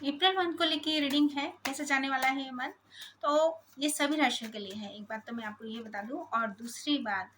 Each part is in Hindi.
अप्रैल मंथ को लेके रीडिंग है, कैसे जाने वाला है ये मंथ। तो ये सभी राशियों के लिए है। एक बात तो मैं आपको ये बता दूं, और दूसरी बात,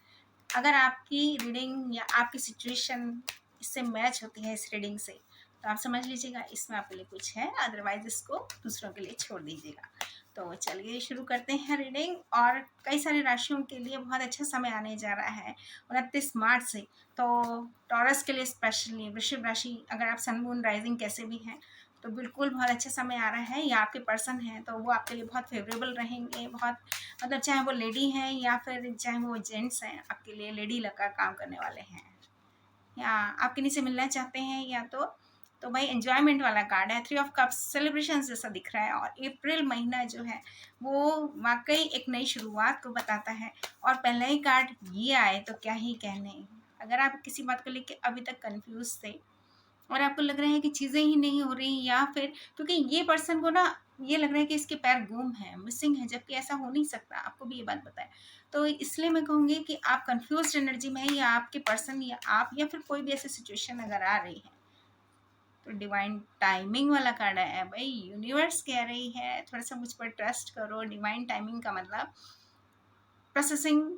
अगर आपकी रीडिंग या आपकी सिचुएशन इससे मैच होती है इस रीडिंग से, तो आप समझ लीजिएगा इसमें आपके लिए कुछ है, अदरवाइज इसको दूसरों के लिए छोड़ दीजिएगा। तो चलिए शुरू करते हैं रीडिंग। और कई सारी राशियों के लिए बहुत अच्छा समय आने जा रहा है 29 मार्च से। तो टॉरस के लिए स्पेशली, वृषभ राशि, अगर आप सन मून राइजिंग कैसे भी हैं, तो बिल्कुल बहुत अच्छा समय आ रहा है। या आपके पर्सन हैं तो वो आपके लिए बहुत फेवरेबल रहेंगे। बहुत मतलब चाहे वो लेडी हैं या फिर चाहे वो जेंट्स हैं, आपके लिए लेडी लगा काम करने वाले हैं। या आप किन्हीं से मिलना चाहते हैं, या तो भाई एंजॉयमेंट वाला कार्ड है। 3 ऑफ कप्स सेलिब्रेशन जैसा दिख रहा है। और अप्रैल महीना जो है वो वाकई एक नई शुरुआत को बताता है। और पहला ही कार्ड ये आए तो क्या ही कहने। अगर आप किसी बात को लेकर अभी तक कंफ्यूज थे और आपको लग रहा है कि चीज़ें ही नहीं हो रही, या फिर क्योंकि ये पर्सन को ना ये लग रहा है कि इसके पैर गुम हैं, मिसिंग है, जबकि ऐसा हो नहीं सकता, आपको भी ये बात पता है। तो इसलिए मैं कहूँगी कि आप कंफ्यूज्ड एनर्जी में है, या आपके पर्सन या आप, या फिर कोई भी ऐसी सिचुएशन अगर आ रही है, तो डिवाइन टाइमिंग वाला कार्ड है भाई। यूनिवर्स कह रही है थोड़ा सा मुझ पर ट्रस्ट करो। डिवाइन टाइमिंग का मतलब प्रोसेसिंग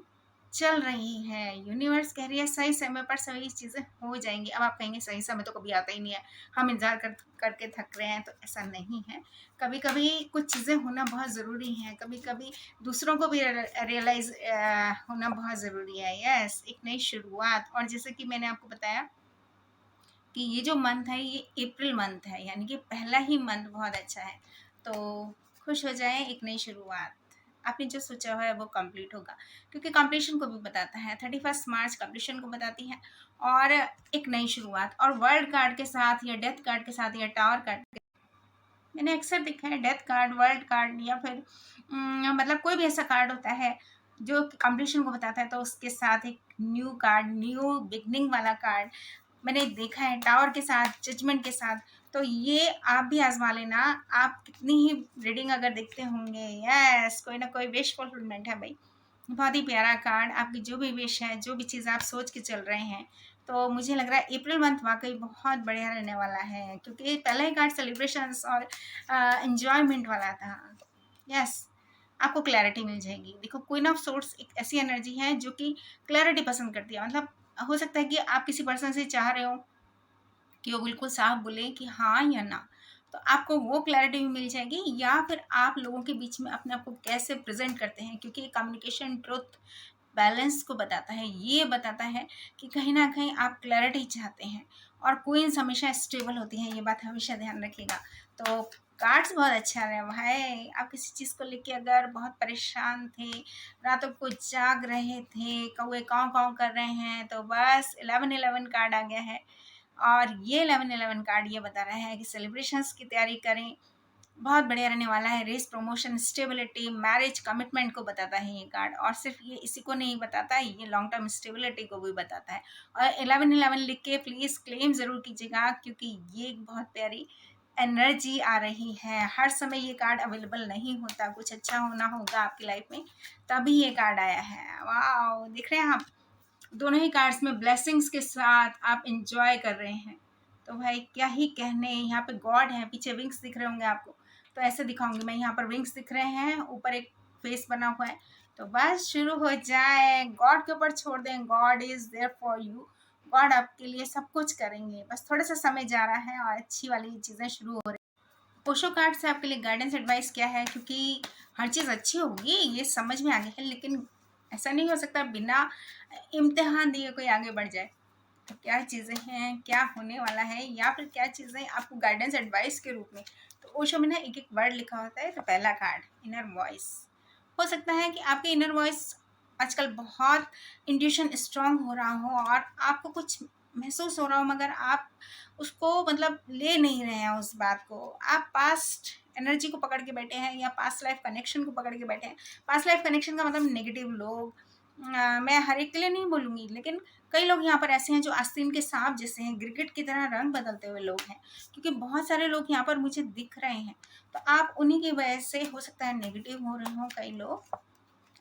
चल रही है। यूनिवर्स कह रही है सही समय पर सही चीज़ें हो जाएंगी। अब आप कहेंगे सही समय तो कभी आता ही नहीं है, हम इंतजार करके थक रहे हैं, तो ऐसा नहीं है। कभी कभी कुछ चीज़ें होना बहुत ज़रूरी है, कभी कभी दूसरों को भी रियलाइज होना बहुत ज़रूरी है। यस, एक नई शुरुआत। और जैसे कि मैंने आपको बताया कि ये जो मंथ है ये अप्रैल मंथ है, यानी कि पहला ही मंथ बहुत अच्छा है। तो खुश हो जाएं, एक नई शुरुआत। आपने जो सोचा हुआ है वो कंप्लीट होगा, क्योंकि कंप्लीशन को भी बताता है। 31 मार्च कंप्लीशन को बताती है, और एक नई शुरुआत। और वर्ल्ड कार्ड के साथ या डेथ कार्ड के साथ या टावर कार्ड, मैंने अक्सर देखा है डेथ कार्ड, वर्ल्ड कार्ड, या फिर मतलब कोई भी ऐसा कार्ड होता है जो कंप्लीशन को बताता है, तो उसके साथ एक न्यू कार्ड, न्यू बिगनिंग वाला कार्ड मैंने देखा है, टावर के साथ, जजमेंट के साथ। तो ये आप भी आजमा लेना। आप कितनी ही रीडिंग अगर देखते होंगे, यस, कोई ना कोई विश फुलफिलमेंट है भाई। बहुत ही प्यारा कार्ड। आपकी जो भी विश है, जो भी चीज़ आप सोच के चल रहे हैं, तो मुझे लग रहा है अप्रैल मंथ वाकई बहुत बढ़िया रहने वाला है, क्योंकि पहला ही कार्ड सेलिब्रेशंस और एंजॉयमेंट वाला था। यस, आपको क्लैरिटी मिल जाएगी। देखो, क्वीन ऑफ सोर्स एक ऐसी एनर्जी है जो कि क्लैरिटी पसंद करती है। मतलब हो सकता है कि आप किसी पर्सन से चाह रहे हो कि वो बिल्कुल साफ बोले कि हाँ या ना, तो आपको वो क्लैरिटी भी मिल जाएगी। या फिर आप लोगों के बीच में अपने आप को कैसे प्रेजेंट करते हैं, क्योंकि कम्युनिकेशन ट्रुथ बैलेंस को बताता है। ये बताता है कि कहीं ना कहीं आप क्लैरिटी चाहते हैं। और क्वींस हमेशा स्टेबल होती हैं, ये बात हमेशा ध्यान रखिएगा। तो कार्ड्स बहुत अच्छा रहे भाई। आप किसी चीज़ को लेके अगर बहुत परेशान थे, रातों को जाग रहे थे, कौए काँव काँव कर रहे हैं, तो बस 1111 कार्ड आ गया है। और ये 1111 कार्ड ये बता रहा है कि सेलिब्रेशंस की तैयारी करें, बहुत बढ़िया रहने वाला है। Race, promotion, stability, marriage, commitment को बताता है ये कार्ड। और सिर्फ ये इसी को नहीं बताता, ये लॉन्ग टर्म स्टेबिलिटी को भी बताता है। और 1111 लिख के प्लीज़ क्लेम ज़रूर कीजिएगा, क्योंकि ये एक बहुत प्यारी एनर्जी आ रही है। हर समय ये कार्ड अवेलेबल नहीं होता, कुछ अच्छा होना होगा आपकी लाइफ में तभी ये कार्ड आया है। वाह, देख रहे हैं आप, दोनों ही कार्ड्स में ब्लेसिंग्स के साथ आप इंजॉय कर रहे हैं। तो भाई क्या ही कहने। यहाँ पे गॉड है, पीछे विंग्स दिख रहे होंगे आपको, तो ऐसे दिखाऊंगी मैं। यहाँ पर विंग्स दिख रहे हैं, ऊपर एक फेस बना हुआ है। तो बस शुरू हो जाए, गॉड के ऊपर छोड़ दें। God is there for you. God आपके लिए सब कुछ करेंगे, बस थोड़ा सा समय जा रहा है और अच्छी वाली चीज़ें शुरू हो रही हैं। ओशो कार्ड से आपके लिए गाइडेंस एडवाइस क्या है, क्योंकि हर चीज़ अच्छी होगी ये समझ में आ गया है, लेकिन ऐसा नहीं हो सकता बिना इम्तिहान दिए कोई आगे बढ़ जाए। तो क्या चीज़ें हैं, क्या होने वाला है, या फिर क्या चीज़ें आपको गाइडेंस एडवाइस के रूप में। तो ओशो में ना एक एक वर्ड लिखा होता है। तो पहला कार्ड इनर वॉइस। हो सकता है कि आपके इनर वॉइस आजकल बहुत इंट्यूशन स्ट्रांग हो रहा हो और आपको कुछ महसूस हो रहा हो, मगर आप उसको मतलब ले नहीं रहे हैं उस बात को। आप पास्ट एनर्जी को पकड़ के बैठे हैं, या पास्ट लाइफ कनेक्शन को पकड़ के बैठे हैं। पास्ट लाइफ कनेक्शन का मतलब नेगेटिव लोग, मैं हर एक के लिए नहीं बोलूँगी, लेकिन कई लोग यहाँ पर ऐसे हैं जो आस्तीन के सांप जैसे हैं, गिरगिट की तरह रंग बदलते हुए लोग हैं, क्योंकि बहुत सारे लोग यहाँ पर मुझे दिख रहे हैं। तो आप उन्हीं की वजह से हो सकता है नेगेटिव हो रहे हों कई लोग।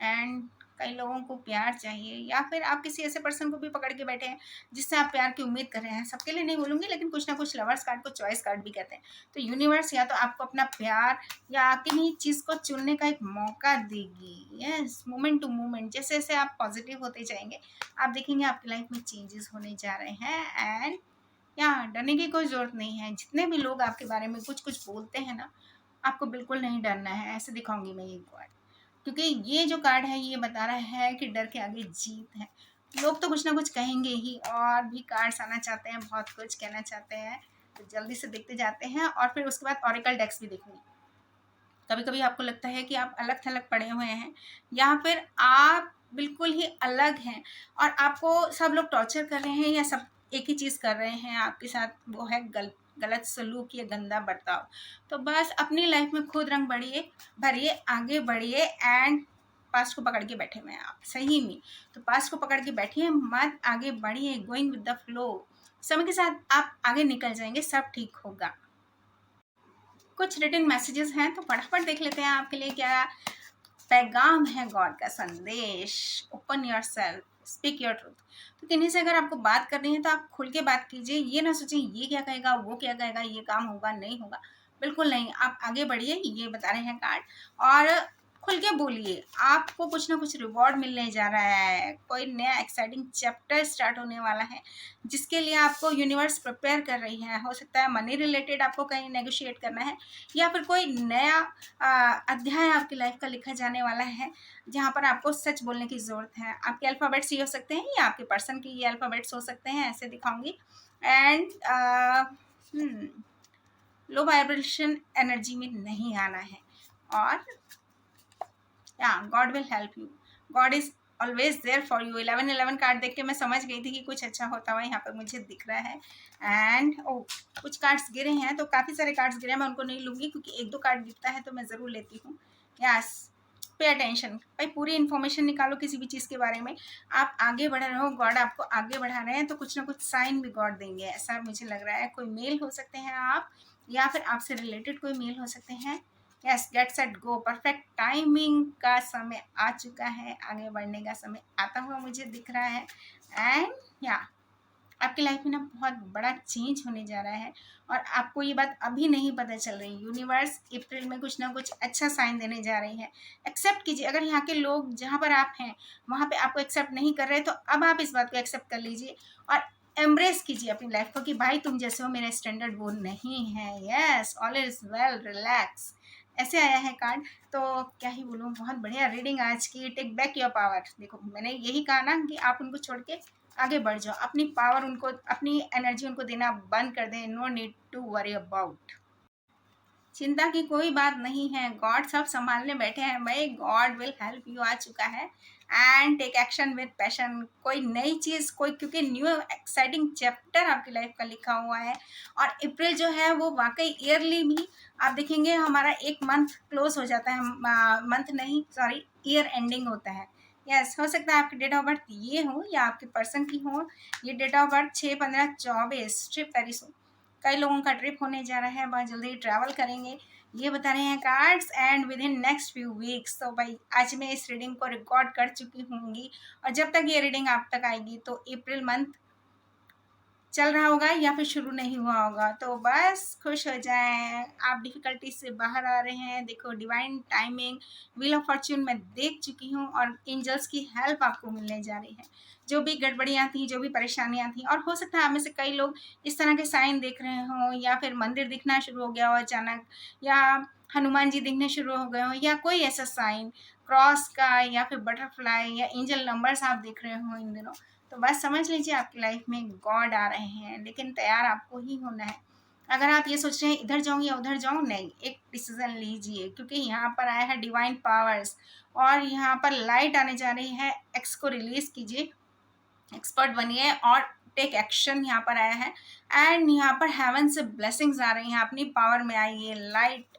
एंड कई लोगों को प्यार चाहिए, या फिर आप किसी ऐसे पर्सन को भी पकड़ के बैठे हैं जिससे आप प्यार की उम्मीद कर रहे हैं। सबके लिए नहीं बोलूँगी, लेकिन कुछ ना कुछ लवर्स कार्ड को चॉइस कार्ड भी कहते हैं। तो यूनिवर्स या तो आपको अपना प्यार या किन्हीं चीज़ को चुनने का एक मौका देगी। यस, मोमेंट टू मोमेंट, जैसे जैसे आप पॉजिटिव होते जाएंगे आप देखेंगे आपकी लाइफ में चेंजेस होने जा रहे हैं। एंड या डरने की कोई ज़रूरत नहीं है। जितने भी लोग आपके बारे में कुछ कुछ बोलते हैं ना, आपको बिल्कुल नहीं डरना है। ऐसे दिखाऊंगी मैं ये कार्ड, क्योंकि ये जो कार्ड है ये बता रहा है कि डर के आगे जीत है। लोग तो कुछ ना कुछ कहेंगे ही, और भी कार्ड्स आना चाहते हैं, बहुत कुछ कहना चाहते हैं, तो जल्दी से देखते जाते हैं। और फिर उसके बाद ऑरेकल डेक्स भी देखूंगी। कभी कभी आपको लगता है कि आप अलग थलग पड़े हुए हैं, या फिर आप बिल्कुल ही अलग हैं और आपको सब लोग टॉर्चर कर रहे हैं, या सब एक ही चीज़ कर रहे हैं आपके साथ, वो है गलत सलूक या गंदा बर्ताव। तो बस अपनी लाइफ में खुद रंग भरिए, आगे बढ़िए। एंड पास्ट को पकड़ के बैठे हुए हैं आप, सही में। तो पास्ट को पकड़ के बैठिए मत, आगे बढ़िए, गोइंग विद द फ्लो। समय के साथ आप आगे निकल जाएंगे, सब ठीक होगा। कुछ रिटन मैसेजेस हैं तो फटाफट देख लेते हैं आपके लिए क्या पैगाम है, गॉड का संदेश। Open your self, speak your truth. तो किन्हीं से अगर आपको बात करनी है तो आप खुल के बात कीजिए। ये ना सोचिए ये क्या कहेगा, वो क्या कहेगा, ये काम होगा नहीं होगा, बिल्कुल नहीं। आप आगे बढ़िए, ये बता रहे हैं कार्ड। और खुल के बोलिए, आपको कुछ ना कुछ रिवॉर्ड मिलने जा रहा है। कोई नया एक्साइटिंग चैप्टर स्टार्ट होने वाला है, जिसके लिए आपको यूनिवर्स प्रिपेयर कर रही है। हो सकता है मनी रिलेटेड आपको कहीं नेगोशिएट करना है, या फिर कोई नया अध्याय आपकी लाइफ का लिखा जाने वाला है, जहाँ पर आपको सच बोलने की ज़रूरत है। आपके अल्फ़ाबेट्स ये हो सकते हैं, या आपके पर्सन के ये अल्फ़ाबेट्स हो सकते हैं, ऐसे दिखाऊंगी। एंड लो वाइब्रेशन एनर्जी में नहीं आना है। और या God will help you, God is always there for you. 1111 card देख के मैं समझ गई थी कि कुछ अच्छा होता हुआ यहाँ पर मुझे दिख रहा है। एंड कुछ कार्ड्स गिरे हैं, तो काफ़ी सारे कार्ड्स गिरे हैं, मैं उनको नहीं लूँगी, क्योंकि एक दो कार्ड गिरता है तो मैं ज़रूर लेती हूँ। यस, पे अटेंशन भाई, पूरी इन्फॉर्मेशन निकालो किसी भी चीज़ के बारे में। आप आगे बढ़ रहे हो, गॉड आपको आगे बढ़ा रहे हैं, तो कुछ ना कुछ साइन भी गॉड देंगे, ऐसा मुझे लग रहा है। कोई मेल हो सकते हैं आप, या फिर आपसे रिलेटेड कोई मेल हो सकते हैं। Yes, get set go, perfect timing का समय आ चुका है, आगे बढ़ने का समय आता हुआ मुझे दिख रहा है। एंड या आपकी लाइफ में ना बहुत बड़ा चेंज होने जा रहा है, और आपको ये बात अभी नहीं पता चल रही। यूनिवर्स अप्रैल में कुछ ना कुछ अच्छा साइन देने जा रही है। एक्सेप्ट कीजिए, अगर यहाँ के लोग जहाँ पर आप हैं वहाँ पे आपको एक्सेप्ट नहीं कर रहे, तो अब आप इस बात को एक्सेप्ट कर लीजिए और एम्ब्रेस कीजिए अपनी लाइफ को, कि भाई तुम जैसे हो, मेरा स्टैंडर्ड वो नहीं है। Yes, all is well, relax, ऐसे आया है कार्ड। तो क्या ही बोलूँ, बहुत बढ़िया रीडिंग आज की। Take back your power. देखो, मैंने यही कहा ना कि आप उनको छोड़ के आगे बढ़ जाओ, अपनी पावर उनको, अपनी एनर्जी उनको देना बंद कर दें। No need to worry about, चिंता की कोई बात नहीं है, गॉड सब संभालने बैठे हैं भाई। गॉड विल हेल्प यू आ चुका है। And take action with passion. कोई नई चीज़, कोई, क्योंकि न्यू एक्साइटिंग चैप्टर आपकी लाइफ का लिखा हुआ है। और अप्रैल जो है वो वाकई ईयरली भी आप देखेंगे, हमारा एक मंथ क्लोज हो जाता है, मंथ नहीं सॉरी, ईयर एंडिंग होता है। यस, हो सकता है आपकी डेट ऑफ बर्थ ये हो या आपके पर्सन की हो। ये date of birth 6/15/24, trip Paris हो। कई लोगों का ट्रिप होने जा रहा है, बहुत जल्दी ट्रैवल करेंगे, ये बता रहे हैं cards. And with in next few weeks. तो भाई आज मैं इस रीडिंग को रिकॉर्ड कर चुकी होंगी, और जब तक ये रीडिंग आप तक आएगी तो अप्रैल मंथ चल रहा होगा या फिर शुरू नहीं हुआ होगा। तो बस खुश हो जाएं, आप डिफ़िकल्टी से बाहर आ रहे हैं। देखो, divine timing, wheel of Fortune मैं देख चुकी हूँ, और एंजल्स की हेल्प आपको मिलने जा रही है। जो भी गड़बड़ियाँ थी, जो भी परेशानियाँ थी, और हो सकता है आप में से कई लोग इस तरह के साइन देख रहे हों, या फिर मंदिर दिखना शुरू हो गया हो अचानक, या हनुमान जी दिखने शुरू हो गए हों, या कोई ऐसा साइन क्रॉस का, या फिर बटरफ्लाई, या एंजल नंबर्स आप देख रहे हो इन दिनों। तो बस समझ लीजिए आपकी लाइफ में गॉड आ रहे हैं, लेकिन तैयार आपको ही होना है। अगर आप ये सोच रहे हैं इधर जाऊँ या उधर जाऊँ, नहीं, एक डिसीजन लीजिए, क्योंकि यहाँ पर आया है डिवाइन पावर्स, और यहाँ पर लाइट आने जा रही है। एक्स को रिलीज कीजिए, एक्सपर्ट बनिए, और टेक एक्शन यहाँ पर आया है। एंड यहाँ पर हेवन से ब्लेसिंग्स आ रही हैं, अपनी पावर में आइए, लाइट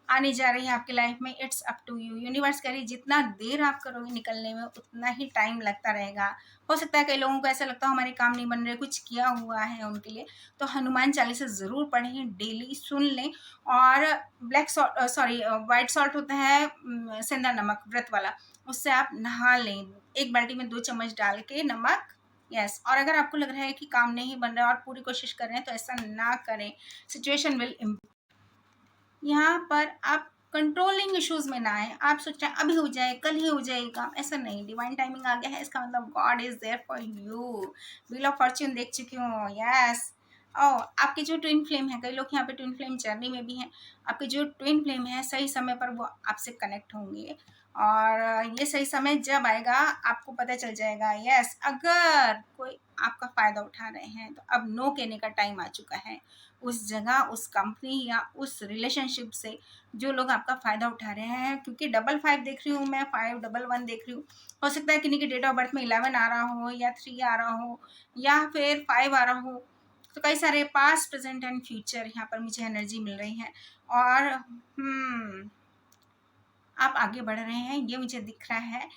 आने जा रही है आपकी लाइफ में, it's up to you. Universe कह रही जितना देर आप करोगे निकलने में उतना ही टाइम लगता रहेगा। हो सकता है कई लोगों को ऐसा लगता है हमारे काम नहीं बन रहे, कुछ किया हुआ है उनके लिए, तो हनुमान चालीसा ज़रूर पढ़ें, डेली सुन लें। और black salt, sorry white salt होता है, सेंधा नमक व्रत वाला, उससे आप नहा लें, एक बाल्टी में 2 चम्मच डाल के नमक। यस, और अगर आपको लग रहा है कि काम नहीं बन रहा है और पूरी कोशिश कर रहे हैं तो ऐसा ना करें, सिचुएशन विल। यहाँ पर आप कंट्रोलिंग इश्यूज में ना आए, आप सोच रहे हैं अभी हो जाए, कल ही हो जाएगा, ऐसा नहीं। डिवाइन टाइमिंग आ गया है, इसका मतलब God is there for you. Wheel of fortune देख चुकी हूँ, यस। ओ, आपके जो ट्विन फ्लेम है, कई लोग यहाँ पे ट्विन फ्लेम जर्नी में भी हैं, आपके जो ट्विन फ्लेम है सही समय पर वो आपसे कनेक्ट होंगे। और ये सही समय जब आएगा आपको पता चल जाएगा। यस, अगर कोई आपका फायदा उठा रहे हैं तो अब नो कहने का टाइम आ चुका है। उस जगह, उस कंपनी या उस रिलेशनशिप से जो लोग आपका फ़ायदा उठा रहे हैं, क्योंकि 55 देख रही हूँ मैं, 511 देख रही हूँ। हो सकता है किन्हीं की डेट ऑफ बर्थ में 11 आ रहा हो या 3 आ रहा हो या फिर 5 आ रहा हो। तो कई सारे पास्ट, प्रेजेंट एंड फ्यूचर यहाँ पर मुझे एनर्जी मिल रही है। और आप आगे बढ़ रहे हैं, ये मुझे दिख रहा है।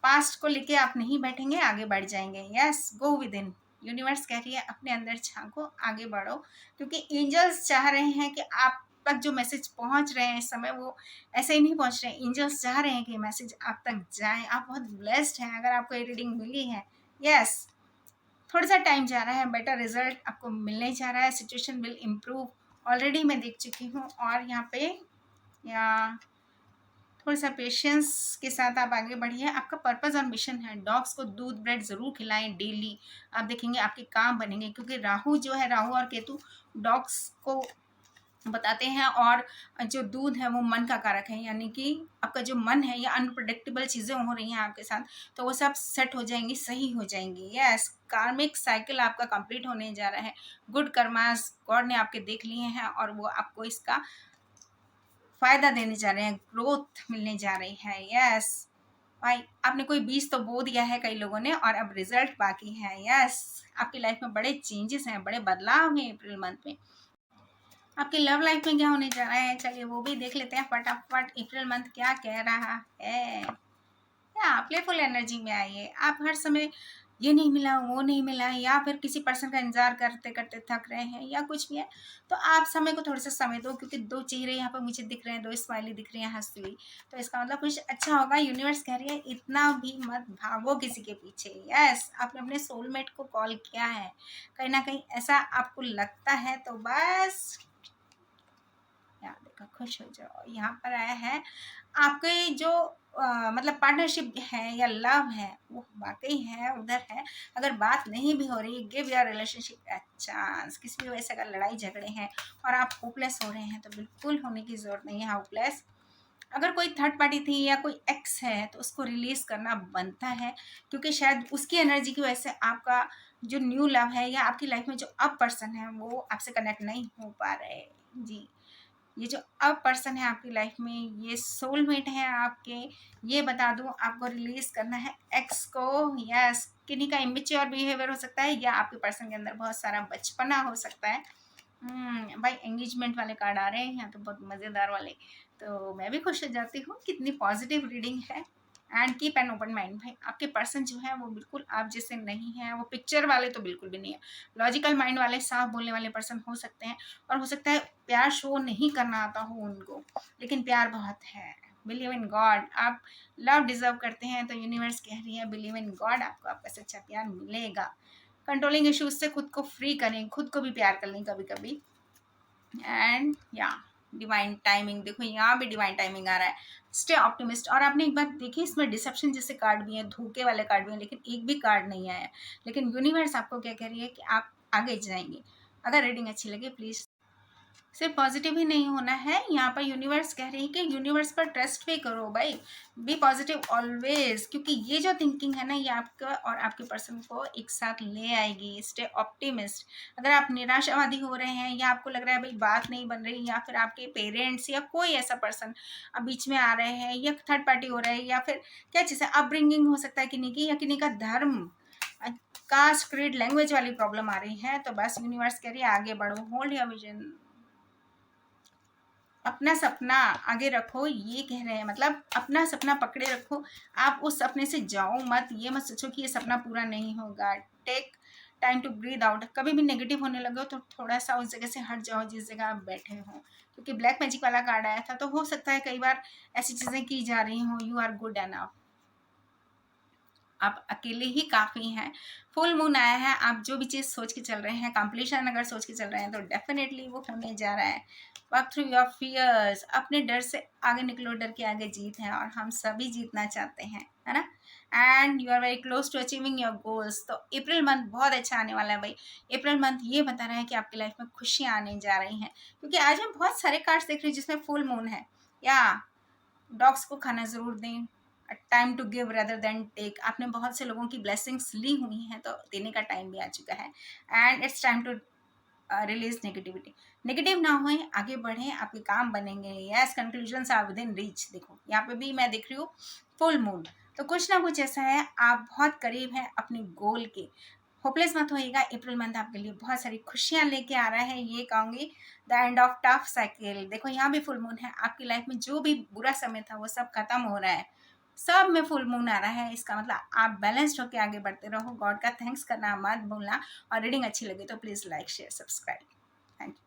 पास्ट को लेके आप नहीं बैठेंगे, आगे बढ़ जाएंगे। Yes, go with in. Universe कह रही है अपने अंदर झांको, आगे बढ़ो, क्योंकि एंजल्स चाह रहे हैं कि आप तक जो मैसेज पहुंच रहे हैं इस समय वो ऐसे ही नहीं पहुंच रहे हैं। एंजल्स चाह रहे हैं कि मैसेज आप तक जाए। आप बहुत ब्लेस्ड हैं अगर आपको ये रीडिंग मिली है। यस, थोड़ा सा टाइम जा रहा है, बेटर रिजल्ट आपको मिलने जा रहा है, सिचुएशन विल इम्प्रूव। ऑलरेडी मैं देख चुकी हूँ। और यहाँ पे या थोड़ा सा पेशेंस के साथ आप आगे बढ़िए। आपका पर्पस और मिशन है, डॉग्स को दूध ब्रेड ज़रूर खिलाएं डेली। आप देखेंगे आपके काम बनेंगे, क्योंकि राहु जो है, राहु और केतु डॉग्स को बताते हैं। और जो दूध है वो मन का कारक है, यानी कि आपका जो मन है या अनप्रडिक्टेबल चीज़ें हो रही हैं आपके साथ, तो वो सब सेट हो जाएंगी, सही हो जाएंगी। यस, कार्मिक साइकिल आपका कंप्लीट होने जा रहा है। गुड कर्मास गॉड ने आपके देख लिए हैं और वो आपको इसका फायदा देने जा रहे हैं, ग्रोथ मिलने जा रही है। यस भाई, आपने कोई बीज तो बो दिया है कई लोगों ने, और अब रिजल्ट बाकी है। यस, आपकी लाइफ में बड़े चेंजेस हैं, बड़े बदलाव हैं अप्रैल मंथ में। आपकी लव लाइफ में क्या होने जा रहा है, चलिए वो भी देख लेते हैं फटाफट। अप्रैल मंथ क्या कह रहा है। या प्लेफुल एनर्जी में आइए। आप हर समय ये नहीं मिला, वो नहीं मिला, या फिर किसी पर्सन का इंतजार करते करते थक रहे हैं या कुछ भी है, तो आप समय को थोड़ा सा समय दो, क्योंकि 2 चेहरे यहाँ पर मुझे दिख रहे हैं, 2 स्माइली दिख रही हैं हंसती हुई, तो इसका मतलब कुछ अच्छा होगा। यूनिवर्स कह रही है इतना भी मत भागो किसी के पीछे। यस, आपने अपने सोलमेट को कॉल किया है, कहीं ना कहीं ऐसा आपको लगता है, तो बस यहाँ देखो खुश हो जाओ। यहाँ पर आया है आपके जो मतलब पार्टनरशिप है या लव है वो वाकई है, उधर है। अगर बात नहीं भी हो रही, give your relationship a chance. किसी भी वजह से अगर लड़ाई झगड़े हैं और आप होपलेस हो रहे हैं तो बिल्कुल होने की ज़रूरत नहीं है होपलेस। अगर कोई थर्ड पार्टी थी या कोई एक्स है तो उसको रिलीज करना बनता है, क्योंकि शायद उसकी एनर्जी की वजह से आपका जो न्यू लव है या आपकी लाइफ में जो अब पर्सन है वो आपसे कनेक्ट नहीं हो पा रहे। जी, ये जो अब पर्सन है आपकी लाइफ में, ये सोलमेट है आपके। ये बता दूं, आपको रिलीज करना है एक्स को। यस, किन्हीं का इमेच्योर बिहेवियर हो सकता है या आपके पर्सन के अंदर बहुत सारा बचपना हो सकता है। भाई एंगेजमेंट वाले कार्ड आ रहे हैं यहाँ तो, बहुत मज़ेदार वाले। तो मैं भी खुश हो जाती हूँ, कितनी पॉजिटिव रीडिंग है। And keep an open mind. भाई आपके पर्सन जो है वो बिल्कुल आप जैसे नहीं है, वो पिक्चर वाले तो बिल्कुल भी नहीं है। लॉजिकल माइंड वाले, साफ बोलने वाले पर्सन हो सकते हैं, और हो सकता है प्यार शो नहीं करना आता हो उनको, लेकिन प्यार बहुत है। बिलीव इन गॉड, आप लव डिजर्व करते हैं, तो यूनिवर्स कह रही है बिलीव इन गॉड, आपको आपका सच्चा प्यार मिलेगा। कंट्रोलिंग इश्यूज से खुद को फ्री करें, खुद को भी प्यार कर लें कभी कभी। एंड या डिवाइन टाइमिंग, देखो यहाँ भी डिवाइन टाइमिंग आ रहा है। Stay optimist. और आपने एक बात देखी, इसमें डिसेप्शन जैसे कार्ड भी हैं, धोखे वाले कार्ड भी हैं, लेकिन एक भी कार्ड नहीं आया है। लेकिन यूनिवर्स आपको क्या कह रही है कि आप आगे जाएंगे। अगर रीडिंग अच्छी लगे प्लीज़, सिर्फ पॉजिटिव ही नहीं होना है। यहाँ पर यूनिवर्स कह रही है कि यूनिवर्स पर ट्रस्ट भी करो भाई, बी पॉजिटिव ऑलवेज, क्योंकि ये जो थिंकिंग है ना ये आपका और आपके पर्सन को एक साथ ले आएगी। Stay optimist. अगर आप निराशावादी हो रहे हैं या आपको लग रहा है भाई बात नहीं बन रही, या फिर आपके पेरेंट्स या कोई ऐसा पर्सन अब बीच में आ रहे हैं, या थर्ड पार्टी हो रहा है, या फिर क्या चीज़ है, अपब्रिंगिंग हो सकता है किन्हीं की, या किन्हीं का धर्म, कास्ट, क्रीड, लैंग्वेज वाली प्रॉब्लम आ रही है, तो बस यूनिवर्स कह रही है आगे बढ़ो, होल्ड योर विजन। अपना सपना आगे रखो, ये कह रहे हैं, मतलब अपना सपना पकड़े रखो। आप उस सपने से जाओ मत, ये मत सोचो कि ये सपना पूरा नहीं होगा। Take time to breathe out. कभी भी नेगेटिव होने लगे तो थोड़ा सा उस जगह से हट जाओ जिस जगह आप बैठे हो, क्योंकि ब्लैक मैजिक वाला कार्ड आया था, तो हो सकता है कई बार ऐसी चीजें की जा रही हो। यू आर गुड एनफ, आप अकेले ही काफ़ी हैं। फुल मून आया है, आप जो भी चीज़ सोच के चल रहे हैं, कंप्लीशन अगर सोच के चल रहे हैं तो डेफिनेटली वो होने जा रहा है। वर्क थ्रू योर फियर्स, अपने डर से आगे निकलो, डर के आगे जीत है और हम सभी जीतना चाहते हैं, है ना। And you are very close to achieving your goals. तो अप्रैल मंथ बहुत अच्छा आने वाला है भाई। अप्रैल मंथ ये बता रहा है कि आपकी लाइफ में खुशियाँ आने जा रही हैं, क्योंकि आज हम बहुत सारे कार्ड्स देख रहे हैं जिसमें फुल मून है। या डॉग्स को खाना ज़रूर दें, time to give rather than take. आपने बहुत से लोगों की ब्लेसिंग्स ली हुई हैं, तो देने का टाइम भी आ चुका है। And it's time to release negativity. Negative ना होए, आगे बढ़ें, आपके काम बनेंगे। Yes, conclusions are within reach. देखो यहाँ पे भी मैं देख रही हूँ फुल मून, तो कुछ ना कुछ ऐसा है, आप बहुत करीब हैं अपने गोल के। होपलेस मत होइएगा, अप्रैल मंथ आपके लिए बहुत सारी खुशियां लेके आ रहा है, ये कहूँगी। The end of tough cycle. देखो यहाँ भी फुल मून है, आपकी लाइफ में जो भी बुरा समय था वो सब खत्म हो रहा है, सब में फुल मून आ रहा है। इसका मतलब आप बैलेंस्ड होकर आगे बढ़ते रहो। गॉड का थैंक्स करना मत भूलना। और रीडिंग अच्छी लगे तो please like share subscribe. Thank you.